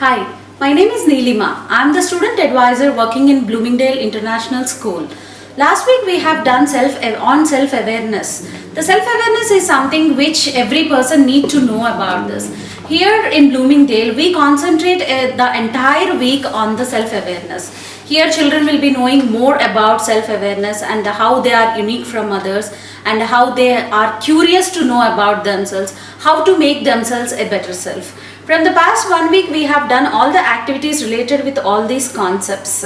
Hi, my name is Neelima. I am the student advisor working in Bloomingdale International School. Last week we have done self-awareness. The self-awareness is something which every person needs to know about this. Here in Bloomingdale, we concentrate the entire week on the self-awareness. Here children will be knowing more about self-awareness and how they are unique from others and how they are curious to know about themselves, how to make themselves a better self. From the past 1 week, we have done all the activities related with all these concepts.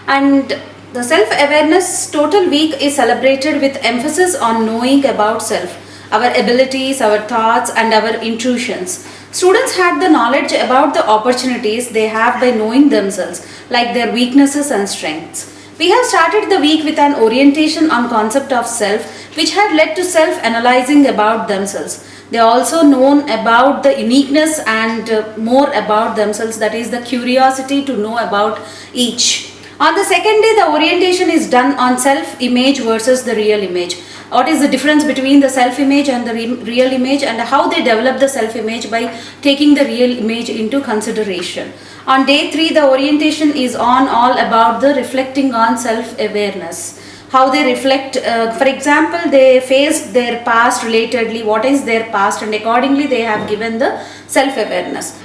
And the self-awareness total week is celebrated with emphasis on knowing about self, our abilities, our thoughts and our intrusions. Students had the knowledge about the opportunities they have by knowing themselves, like their weaknesses and strengths. We have started the week with an orientation on concept of self, which had led to self-analyzing about themselves. They also known about the uniqueness and more about themselves, that is the curiosity to know about each. On the second day, the orientation is done on self-image versus the real image. What is the difference between the self-image and the real image, and how they develop the self-image by taking the real image into consideration. On day 3, the orientation is on all about the reflecting on self-awareness. How they reflect, for example, they faced their past relatedly, what is their past, and accordingly they have given the self-awareness.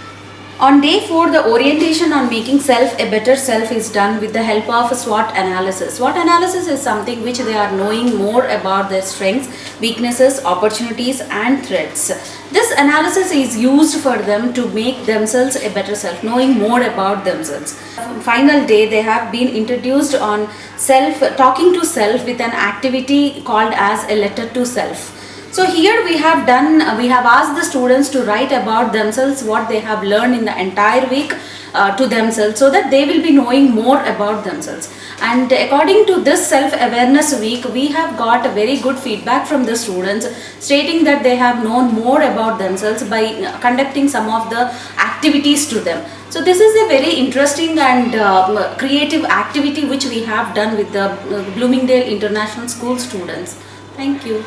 On day 4, the orientation on making self a better self is done with the help of a SWOT analysis. SWOT analysis is something which they are knowing more about their strengths, weaknesses, opportunities and threats. This analysis is used for them to make themselves a better self, knowing more about themselves. Final day, they have been introduced on talking to self with an activity called as a letter to self. So here we have asked the students to write about themselves, what they have learned in the entire week to themselves, so that they will be knowing more about themselves. And according to this self-awareness week, we have got a very good feedback from the students stating that they have known more about themselves by conducting some of the activities to them. So this is a very interesting and creative activity which we have done with the Bloomingdale International School students. Thank you.